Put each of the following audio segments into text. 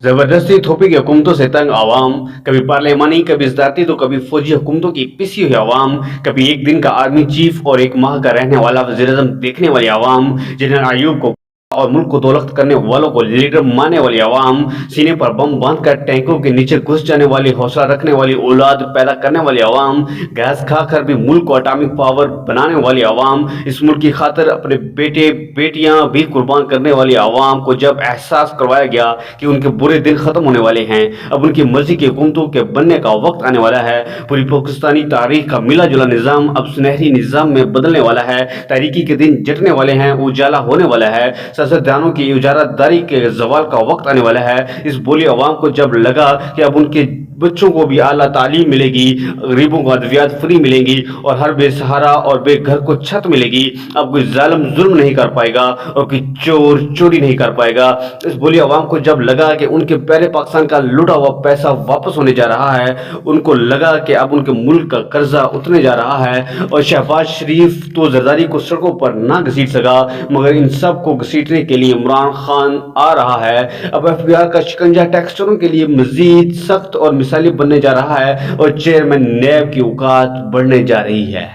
जबरदस्ती थोपी की हुकूमतों से तंग आवाम, कभी पार्लियामानी, कभी इज़्ज़ाती तो कभी फौजी हुकूमतों की पिसी हुई आवाम, कभी एक दिन का आर्मी चीफ और एक माह का रहने वाला वज़ीर-ए-आज़म देखने वाली आवाम, जनरल अय्यूब को और मुल्क को दौलत करने वालों को लीडर मानने वाली आवाम, सीने पर बम बांध कर टैंकों के नीचे घुस जाने वाली, हौसला रखने वाली, औलाद पैदा करने वाली आवाम, गैस खा कर भी मुल्क को एटॉमिक पावर बनाने वाली आवाम, इस मुल्क की खातिर अपने बेटे बेटियां भी कुर्बान करने वाली आवाम को जब एहसास करवाया गया कि उनके बुरे दिन खत्म होने वाले हैं, अब उनकी मर्जी की हुकूमतों के बनने का वक्त आने वाला है, पूरी पाकिस्तानी तारीख का मिला जुला निज़ाम अब सुनहरी निज़ाम में बदलने वाला है, तारीकी के दिन जटने वाले हैं, उजाला होने वाला है, सियासतदानों की उजारादारी के ज़वाल का वक्त आने वाला है। इस बोली अवाम को जब लगा कि अब उनके बच्चों को भी आला तालीम मिलेगी, गरीबों को अद्वियात फ्री मिलेंगी और हर बेसहारा और बेघर को छत मिलेगी, अब कोई जालिम जुल्म नहीं कर पाएगा और कोई चोर चोरी नहीं कर पाएगा। इस बोली अवाम को जब लगा कि उनके प्यारे पाकिस्तान का लूटा हुआ पैसा वापस होने जा रहा है, उनको लगा कि अब उनके मुल्क का कर्जा उतरने जा रहा है और शहबाज शरीफ तो जरदारी को सड़कों पर ना घसीट सका, मगर इन सब को घसीटने के लिए इमरान खान आ रहा है। अब एफबीआई का शिकंजा टैक्स चोरों के लिए मजीद सख्त और मिसाली बनने जा रहा है और चेयरमैन नैब की औकात बढ़ने जा रही है।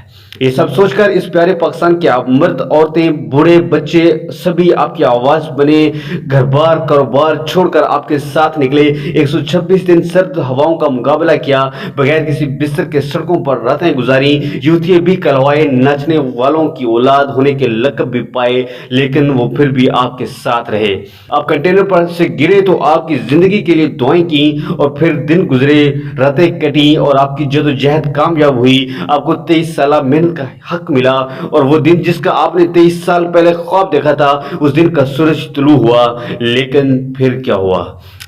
ये सब सोचकर इस प्यारे पाकिस्तान के आप मर्द, औरतें, बूढ़े, बच्चे सभी आपकी आवाज बने, घर बार कारोबार छोड़कर आपके साथ निकले, 126 दिन सर्द हवाओं का मुकाबला किया, बगैर किसी बिस्तर के सड़कों पर रातें गुजारी, यूथिये भी कहलवाए, नाचने वालों की औलाद होने के लक़ब भी पाए, लेकिन वो फिर भी आपके साथ रहे। आप कंटेनर पर से गिरे तो आपकी जिंदगी के लिए दुआएं की और फिर दिन गुजरे, रातें कटी और आपकी जदोजहद कामयाब हुई। आपको 23 साल मेहनत का हक मिला और वो दिन जिसका आपने 23 साल पहले ख्वाब देखा था, उस दिन का सूरज तुलू हुआ। लेकिन फिर क्या हुआ?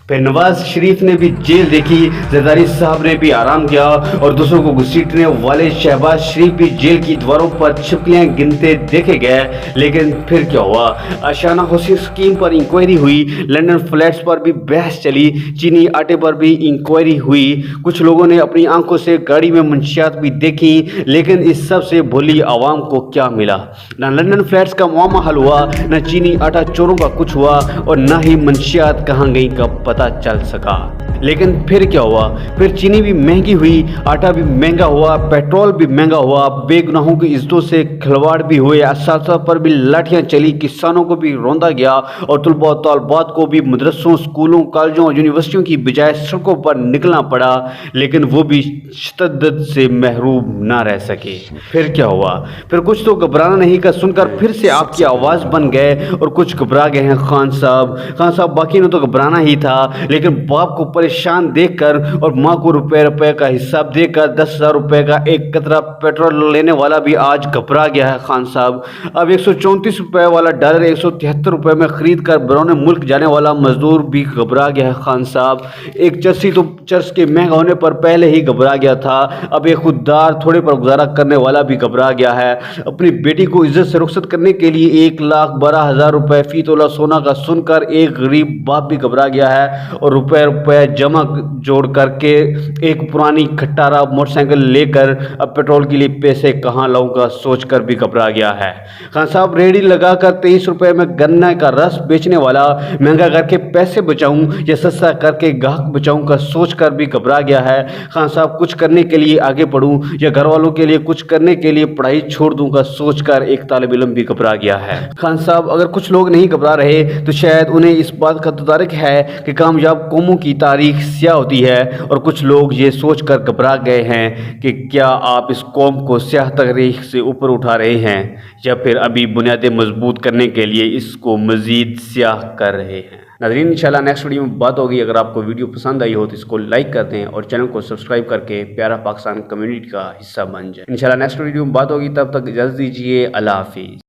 फिर नवाज शरीफ ने भी जेल देखी, जरदारी साहब ने भी आराम किया और दूसरों को घसीटने वाले शहबाज शरीफ भी जेल की दीवारों पर छिपकलियां गिनते देखे गए। लेकिन फिर क्या हुआ? आशियाना हाउसिंग स्कीम पर इंक्वायरी हुई, लंदन फ्लैट्स पर भी बहस चली, चीनी आटे पर भी इंक्वायरी हुई, कुछ लोगों ने अपनी आंखों से गाड़ी में मंशियात भी देखी, लेकिन इस सब से भोली आवाम को क्या मिला? ना लंदन फ्लैट्स का मामला हल हुआ, न चीनी आटा चोरों का कुछ हुआ और न ही मंशियात कहाँ गई का पता चल सका। लेकिन फिर क्या हुआ? फिर चीनी भी महंगी हुई, आटा भी महंगा हुआ, पेट्रोल भी महंगा हुआ, बेगुनाहों की इज्जतों से खिलवाड़ भी हुए, असातिज़ा पर भी लाठियां चली, किसानों को भी रौंदा गया और तलबा और तालिबात को भी मदरसों, स्कूलों, कॉलेजों और यूनिवर्सिटियों की बजाय सड़कों पर निकलना पड़ा, लेकिन वो भी शिद्दत से महरूम ना रह सके। फिर क्या हुआ? फिर कुछ तो घबराना नहीं का सुनकर फिर से आपकी आवाज़ बन गए और कुछ घबरा गए हैं। खान साहब बाकी ने तो घबराना ही था, लेकिन बाप को परेशान देखकर और माँ को रुपए का हिसाब देकर 10,000 रुपए का एक कतरा पेट्रोल लेने वाला भी आज घबरा गया है। खान साहब अब 134 रुपए वाला डॉलर 173 रुपए में खरीद कर बरौने मुल्क जाने वाला मजदूर भी घबरा गया है। खान साहब एक चरसी तो चर्च के महंगा होने पर पहले ही घबरा गया था, अब एक खुददार थोड़े पर गुजारा करने वाला भी घबरा गया है। अपनी बेटी को इज्जत से रुखसत करने के लिए 1,12,000 रुपए फी तोला सोना का सुनकर एक गरीब बाप भी घबरा गया है और रुपए जमा जोड़ करके एक पुरानी खट्टारा मोटरसाइकिल लेकर अब पेट्रोल के लिए पैसे कहाँ लाऊंगा सोचकर भी घबरा गया है। खान साहब रेहड़ी लगाकर 23 रुपए में गन्ना का रस बेचने वाला, महंगा करके पैसे बचाऊं या सस्ता करके गाहक बचाऊं का सोचकर भी घबरा गया है। खान साहब कुछ करने के लिए आगे बढ़ूं या घर वालों के लिए कुछ करने के लिए पढ़ाई छोड़ दूं का सोचकर एक तालिब इल्म भी घबरा गया है। खान साहब अगर कुछ लोग नहीं घबरा रहे तो शायद उन्हें इस बात का तदारक है कि कामयाब कौमों की तारीख स्याह होती है और कुछ लोग ये सोचकर घबरा गए हैं कि क्या आप इस कौम को स्याह तारीख से ऊपर उठा रहे हैं या फिर अभी बुनियादें मजबूत करने के लिए इसको मजीद स्याह कर रहे हैं। नाज़रीन इंशाल्लाह नेक्स्ट वीडियो में बात होगी। अगर आपको वीडियो पसंद आई हो तो इसको लाइक कर दें और चैनल को सब्सक्राइब करके प्यारा पाकिस्तान कम्युनिटी का हिस्सा बन जाए। इंशाल्लाह नेक्स्ट वीडियो में बात होगी, तब तक इजाज़त दीजिए। अल्लाह हाफिज़।